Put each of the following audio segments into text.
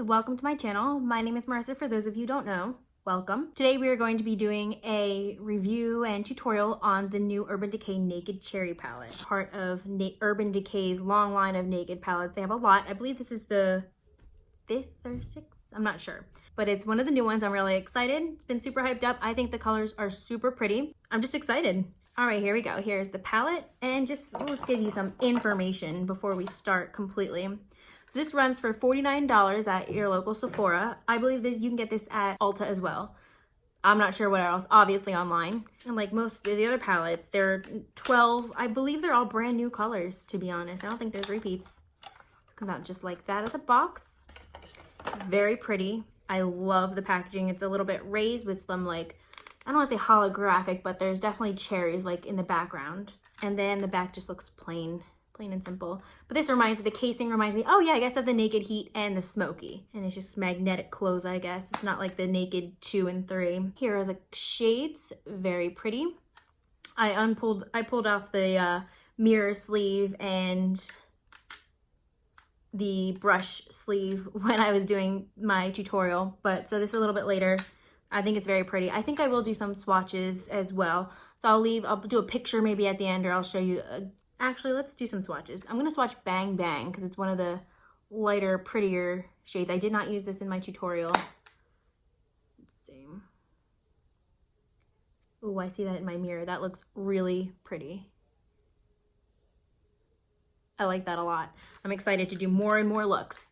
welcome to my channel. My name is Marissa. For those of you who don't know, welcome. Today we are going to be doing a review and tutorial on the new Urban Decay Naked Cherry palette. Part of Urban Decay's long line of naked palettes. They have a lot. I believe this is the 5th or 6th. I'm not sure. But it's one of the new ones. I'm really excited. It's been super hyped up. I think the colors are super pretty. I'm just excited. All right, here we go. Here's the palette. And let's give you some information before we start completely. So this runs for $49 at your local Sephora. I believe that you can get this at Ulta as well. I'm not sure what else, obviously online. And like most of the other palettes, they're 12, I believe they're all brand new colors, to be honest. I don't think there's repeats. Comes out just like that at the box. Very pretty. I love the packaging. It's a little bit raised with some like, I don't want to say holographic, but there's definitely cherries like in the background. And then the back just looks plain and simple. But this reminds me, the casing reminds me, oh yeah, I guess of the Naked Heat and the Smoky. And it's just magnetic clothes, I guess. It's not like the Naked 2 and 3. Here are the shades, very pretty. I pulled off the mirror sleeve and the brush sleeve when I was doing my tutorial, but so this is a little bit later. I think it's very pretty. I think I will do some swatches as well. So I'll do a picture maybe at the end, or I'll show you. Actually, let's do some swatches. I'm gonna swatch Bang Bang because it's one of the lighter, prettier shades. I did not use this in my tutorial. Let's see. Oh, I see that in my mirror. That looks really pretty. I like that a lot. I'm excited to do more and more looks.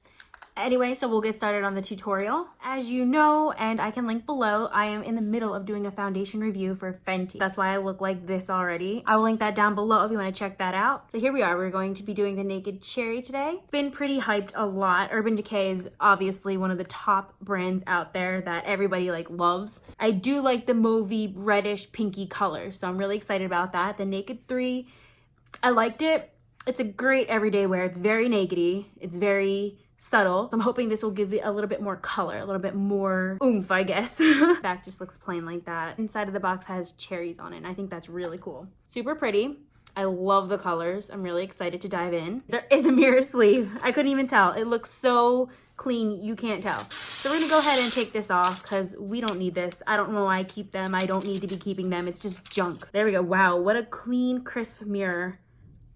Anyway, so we'll get started on the tutorial. As you know, and I can link below, I am in the middle of doing a foundation review for Fenty. That's why I look like this already. I will link that down below if you want to check that out. So here we are. We're going to be doing the Naked Cherry today. Been pretty hyped a lot. Urban Decay is obviously one of the top brands out there that everybody like loves. I do like the mauvey, reddish, pinky color, so I'm really excited about that. The Naked 3, I liked it. It's a great everyday wear. It's very naked-y. It's very subtle. So I'm hoping this will give it a little bit more color, a little bit more oomph, I guess. Back just looks plain like that. Inside of the box has cherries on it, and I think that's really cool. Super pretty. I love the colors. I'm really excited to dive in. There is a mirror sleeve. I couldn't even tell. It looks so clean, you can't tell. So we're gonna go ahead and take this off because we don't need this. I don't know why I keep them. I don't need to be keeping them. It's just junk. There we go. Wow, what a clean, crisp mirror.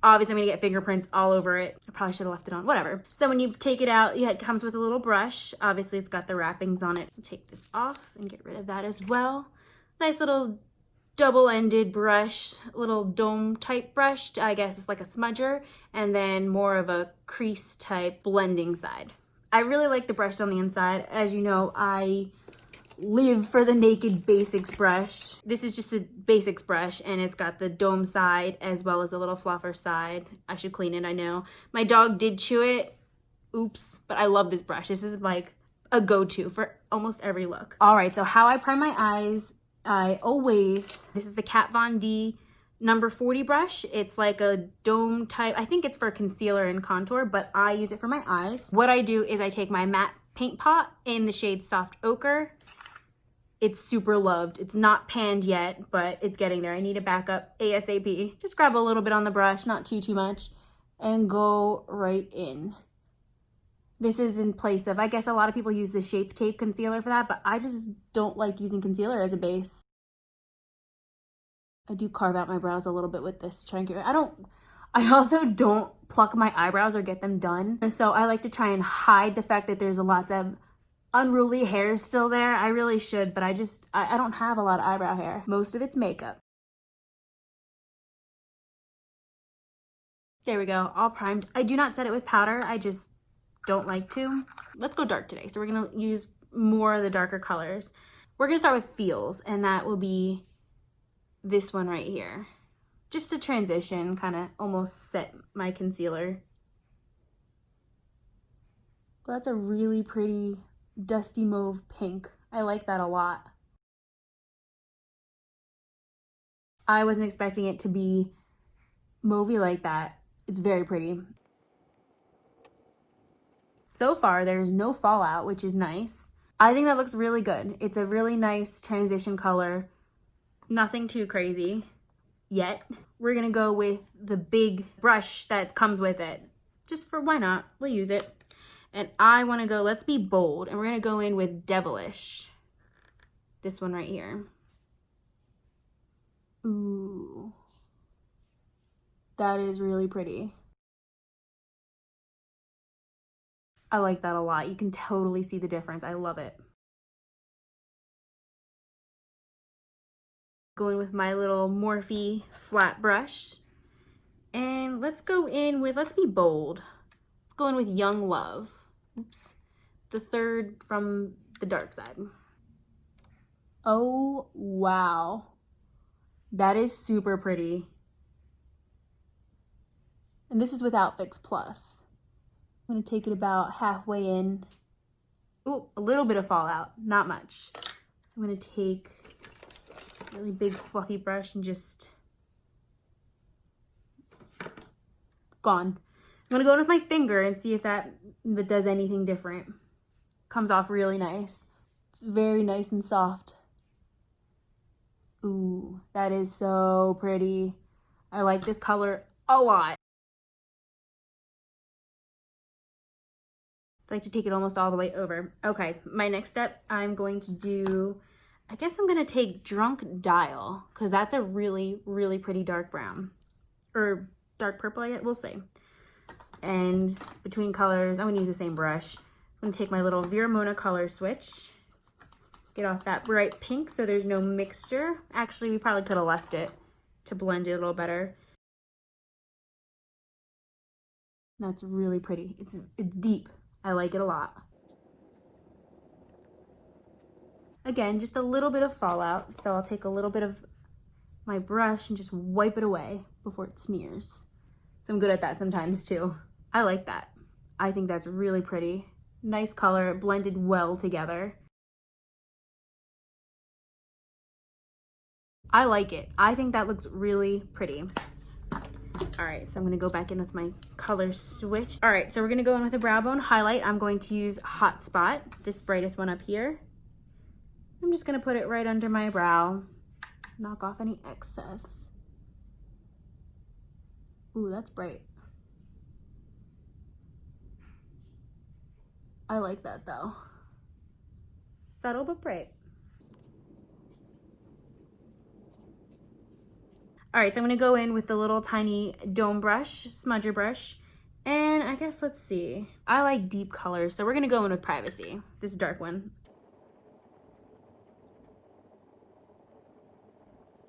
Obviously, I'm gonna get fingerprints all over it. I probably should have left it on, whatever. So when you take it out, yeah, it comes with a little brush. Obviously, it's got the wrappings on it. Take this off and get rid of that as well. Nice little double-ended brush, little dome type brush. I guess it's like a smudger, and then more of a crease type blending side. I really like the brush on the inside. As you know, I live for the Naked Basics brush. This is just the Basics brush, and it's got the dome side as well as a little fluffer side. I should clean it, I know. My dog did chew it. Oops. But I love this brush. This is like a go-to for almost every look. All right, so how I prime my eyes, this is the Kat Von D number 40 brush. It's like a dome type. I think it's for concealer and contour, but I use it for my eyes. What I do is I take my matte paint pot in the shade Soft Ochre. It's super loved. It's not panned yet, but it's getting there. I need a backup ASAP. Just grab a little bit on the brush, not too much, and go right in. This is in place of, I guess a lot of people use the Shape Tape concealer for that, but I just don't like using concealer as a base. I do carve out my brows a little bit with this to try and get rid. I also don't pluck my eyebrows or get them done. And so I like to try and hide the fact that there's lots of unruly hair still there. I really should, but I don't have a lot of eyebrow hair. Most of it's makeup. There we go, all primed. I do not set it with powder. I just don't like to. Let's go dark today. So we're gonna use more of the darker colors. We're gonna start with Feels, and that will be this one right here. Just to transition, kind of almost set my concealer. Well, that's a really pretty dusty mauve pink. I like that a lot. I wasn't expecting it to be mauvey like that. It's very pretty. So far, there's no fallout, which is nice. I think that looks really good. It's a really nice transition color. Nothing too crazy yet. We're gonna go with the big brush that comes with it. Just for why not? We'll use it. And I want to go, let's be bold. And we're going to go in with Devilish. This one right here. Ooh. That is really pretty. I like that a lot. You can totally see the difference. I love it. Going with my little Morphe flat brush. And let's go in with, let's be bold. Let's go in with Young Love. Oops. The third from the dark side. Oh, wow. That is super pretty. And this is without Fix Plus. I'm gonna take it about halfway in. Oh, a little bit of fallout, not much. So I'm gonna take a really big fluffy brush and just, gone. I'm gonna go in with my finger and see if it does anything different. Comes off really nice. It's very nice and soft. Ooh, that is so pretty. I like this color a lot. I like to take it almost all the way over. Okay, my next step, I'm going to do, I guess I'm gonna take Drunk Dial, because that's a really, really pretty dark brown. Or dark purple, we'll see. And between colors, I'm gonna use the same brush. I'm gonna take my little Viramona color switch, get off that bright pink so there's no mixture. Actually, we probably could have left it to blend it a little better. That's really pretty. It's deep. I like it a lot. Again, just a little bit of fallout. So I'll take a little bit of my brush and just wipe it away before it smears. So I'm good at that sometimes too. I like that. I think that's really pretty. Nice color, blended well together. I like it. I think that looks really pretty. All right, so I'm gonna go back in with my color switch. All right, so we're gonna go in with a brow bone highlight. I'm going to use Hot Spot, this brightest one up here. I'm just gonna put it right under my brow, knock off any excess. Ooh, that's bright. I like that though. Subtle but bright. All right, so I'm gonna go in with the little tiny dome brush, smudger brush, and I guess, let's see. I like deep colors, so we're gonna go in with Privacy, this dark one.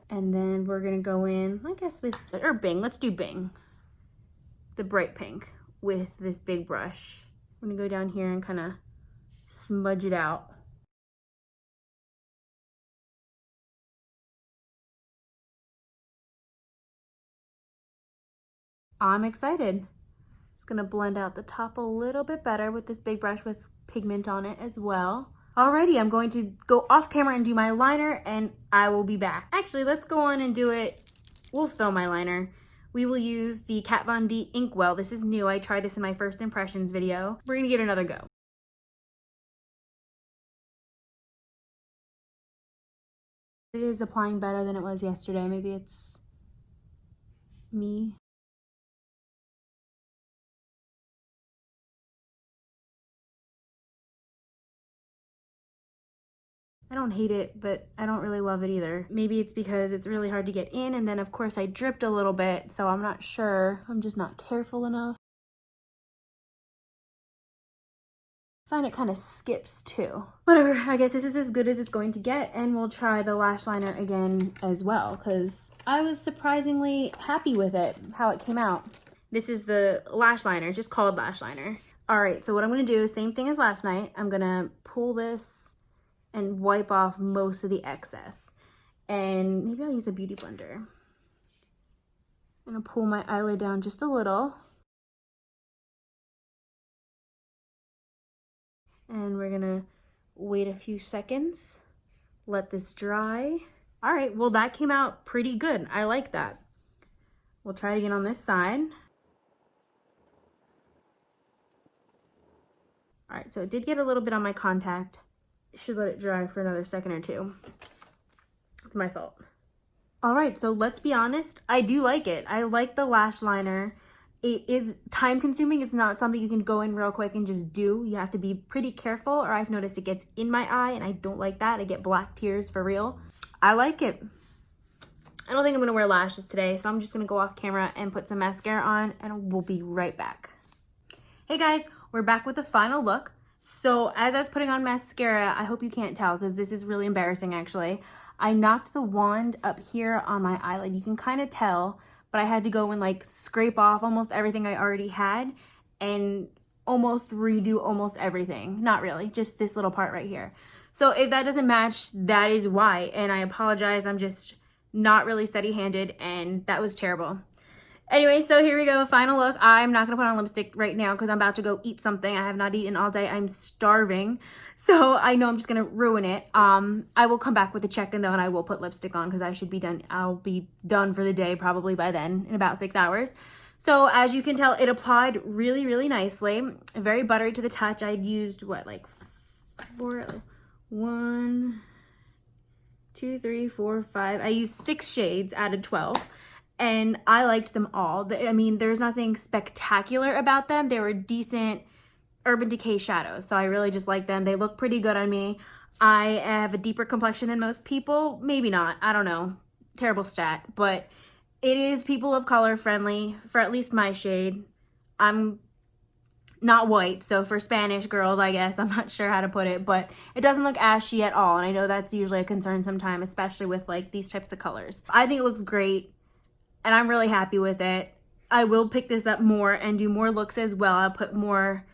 And then we're gonna go in, I guess or Bing, let's do Bing. The bright pink with this big brush. I'm gonna go down here and kind of smudge it out. I'm excited. Just gonna blend out the top a little bit better with this big brush with pigment on it as well. Alrighty, I'm going to go off camera and do my liner and I will be back. Actually, let's go on and do it. We'll fill my liner. We will use the Kat Von D Inkwell. This is new. I tried this in my first impressions video. We're gonna give it another go. It is applying better than it was yesterday. Maybe it's me. I don't hate it, but I don't really love it either. Maybe it's because it's really hard to get in, and then of course I dripped a little bit, so I'm not sure. I'm just not careful enough. I find it kind of skips too. Whatever, I guess this is as good as it's going to get, and we'll try the lash liner again as well, because I was surprisingly happy with it, how it came out. This is the lash liner, just called lash liner. All right, so what I'm gonna do is same thing as last night. I'm gonna pull this and wipe off most of the excess. And maybe I'll use a beauty blender. I'm gonna pull my eyelid down just a little. And we're gonna wait a few seconds, let this dry. All right, well that came out pretty good. I like that. We'll try it again on this side. All right, so it did get a little bit on my contact. Should let it dry for another second or two. It's my fault. All right, so let's be honest, I do like it. I like the lash liner. it is time consuming. It's not something you can go in real quick and just do. You have to be pretty careful, or I've noticed it gets in my eye and I don't like that. I get black tears for real. I like it. I don't think I'm gonna wear lashes today, so I'm just gonna go off camera and put some mascara on and we'll be right back. Hey guys, we're back with the final look. So as I was putting on mascara, I hope you can't tell because this is really embarrassing actually. I knocked the wand up here on my eyelid. You can kind of tell, but I had to go and like scrape off almost everything I already had and almost redo almost everything. Not really, just this little part right here. So if that doesn't match, that is why. And I apologize, I'm just not really steady-handed and that was terrible. Anyway, so here we go, final look. I'm not gonna put on lipstick right now because I'm about to go eat something. I have not eaten all day, I'm starving. So I know I'm just gonna ruin it. I will come back with a check-in though and I will put lipstick on because I should be done. I'll be done for the day probably by then in about 6 hours. So as you can tell, it applied really, really nicely. Very buttery to the touch. I'd used what, like 1, 2, 3, 4, 5. I used 6 shades out of 12. And I liked them all. I mean, there's nothing spectacular about them. They were decent Urban Decay shadows. So I really just like them. They look pretty good on me. I have a deeper complexion than most people. Maybe not. I don't know. Terrible stat. But it is people of color friendly for at least my shade. I'm not white. So for Spanish girls, I guess. I'm not sure how to put it. But it doesn't look ashy at all. And I know that's usually a concern sometimes, especially with like these types of colors. I think it looks great. And I'm really happy with it. I will pick this up more and do more looks as well. I'll put more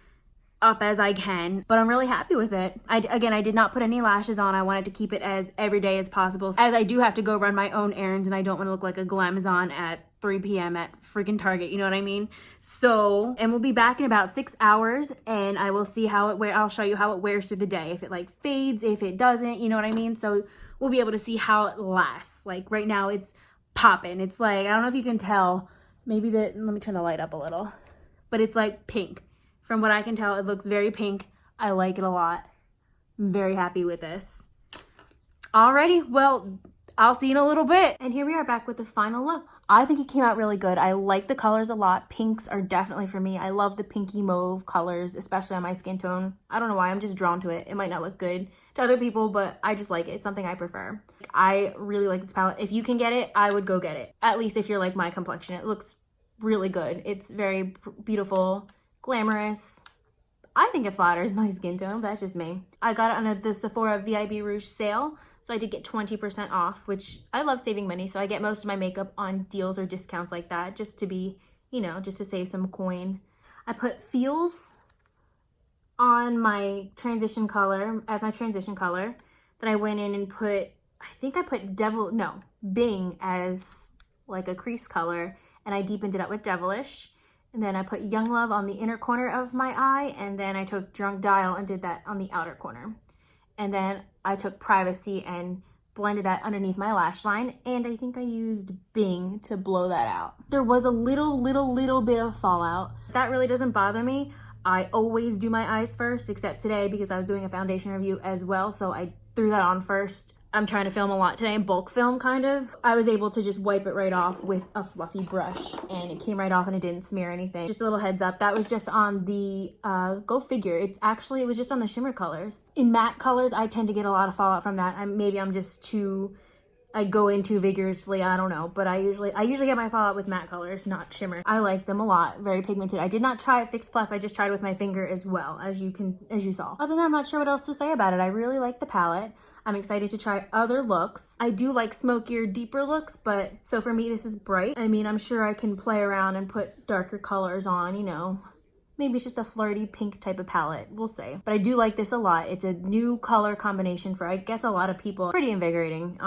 up as I can, but I'm really happy with it. Again, I did not put any lashes on. I wanted to keep it as everyday as possible, as I do have to go run my own errands and I don't want to look like a glamazon at 3 p.m. at freaking Target, you know what I mean? So, and we'll be back in about 6 hours and I will see how it wears. I'll show you how it wears through the day. If it like fades, if it doesn't, you know what I mean? So we'll be able to see how it lasts. Like right now it's popping. It's like, I don't know if you can tell, maybe let me turn the light up a little, but it's like pink. From what I can tell, it looks very pink. I like it a lot. I'm very happy with this. Alrighty, well, I'll see you in a little bit. And here we are back with the final look. I think it came out really good. I like the colors a lot. Pinks are definitely for me. I love the pinky mauve colors, especially on my skin tone. I don't know why, I'm just drawn to it. It might not look good to other people, but I just like it. It's something I prefer. I really like this palette. If you can get it, I would go get it. At least if you're like my complexion. It looks really good. It's very beautiful, glamorous. I think it flatters my skin tone, but that's just me. I got it on the Sephora VIB Rouge sale. So I did get 20% off, which I love saving money. So I get most of my makeup on deals or discounts like that, just to be, you know, just to save some coin. I put Feels on my transition color, as my transition color. Then I went in and put, I think I put Bing as like a crease color. And I deepened it up with Devilish. And then I put Young Love on the inner corner of my eye. And then I took Drunk Dial and did that on the outer corner. And then I took Privacy and blended that underneath my lash line. And I think I used Bing to blow that out. There was a little bit of fallout. That really doesn't bother me. I always do my eyes first, except today because I was doing a foundation review as well. So I threw that on first. I'm trying to film a lot today, bulk film kind of. I was able to just wipe it right off with a fluffy brush and it came right off and it didn't smear anything. Just a little heads up, that was just on the, go figure, it was just on the shimmer colors. In matte colors, I tend to get a lot of fallout from that. Maybe I'm just too, I go in too vigorously, I don't know. But I usually get my fallout with matte colors, not shimmer. I like them a lot, very pigmented. I did not try it Fix Plus, I just tried it with my finger as well, as you saw. Other than that, I'm not sure what else to say about it. I really like the palette. I'm excited to try other looks. I do like smokier, deeper looks, but so for me, this is bright. I mean, I'm sure I can play around and put darker colors on, you know. Maybe it's just a flirty pink type of palette. We'll see. But I do like this a lot. It's a new color combination for, I guess, a lot of people. Pretty invigorating,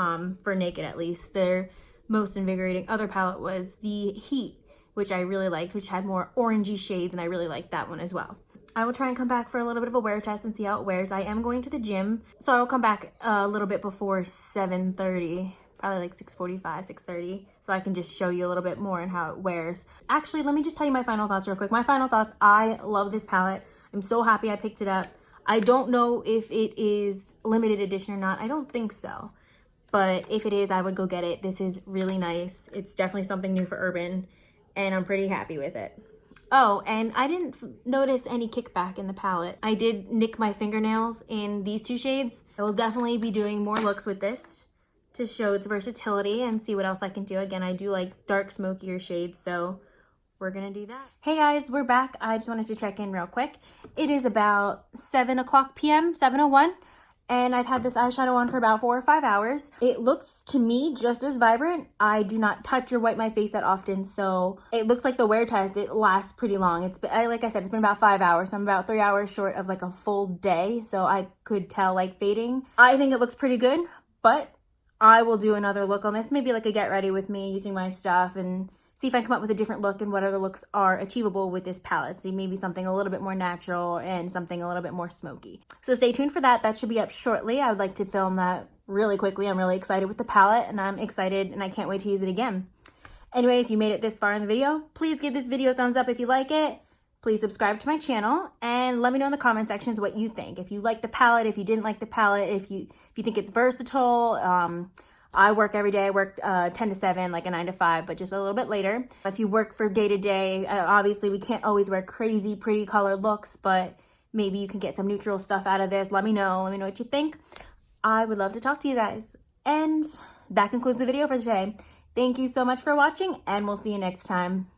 for Naked at least. Their most invigorating other palette was the Heat, which I really liked, which had more orangey shades, and I really liked that one as well. I will try and come back for a little bit of a wear test and see how it wears. I am going to the gym, so I will come back a little bit before 7:30, probably like 6:45, 6:30, so I can just show you a little bit more and how it wears. Actually, let me just tell you my final thoughts real quick. My final thoughts, I love this palette. I'm so happy I picked it up. I don't know if it is limited edition or not. I don't think so, but if it is, I would go get it. This is really nice. It's definitely something new for Urban. and I'm pretty happy with it. Oh, and I didn't notice any kickback in the palette. I did nick my fingernails in these two shades. I will definitely be doing more looks with this to show its versatility and see what else I can do. Again, I do like dark, smokier shades, so we're gonna do that. Hey guys, we're back. I just wanted to check in real quick. It is about 7 o'clock p.m., 7:01. And I've had this eyeshadow on for about 4 or 5 hours. It looks to me just as vibrant. I do not touch or wipe my face that often, so it looks like the wear test, it lasts pretty long. It's been, like I said, it's been about 5 hours, so I'm about 3 hours short of like a full day, so I could tell like fading. I think it looks pretty good, but I will do another look on this, maybe like a get ready with me using my stuff and see if I can come up with a different look and what other looks are achievable with this palette. See, maybe something a little bit more natural and something a little bit more smoky. So stay tuned for that. That should be up shortly. I would like to film that really quickly. I'm really excited with the palette, and I'm excited and I can't wait to use it again. Anyway, if you made it this far in the video, please give this video a thumbs up if you like it. Please subscribe to my channel and let me know in the comment sections what you think. If you like the palette, if you didn't like the palette, if you think it's versatile. I work every day. I work 10 to 7, like a 9 to 5, but just a little bit later. If you work for day to day, obviously we can't always wear crazy, pretty colored looks, but maybe you can get some neutral stuff out of this. Let me know. Let me know what you think. I would love to talk to you guys. And that concludes the video for today. Thank you so much for watching, and we'll see you next time.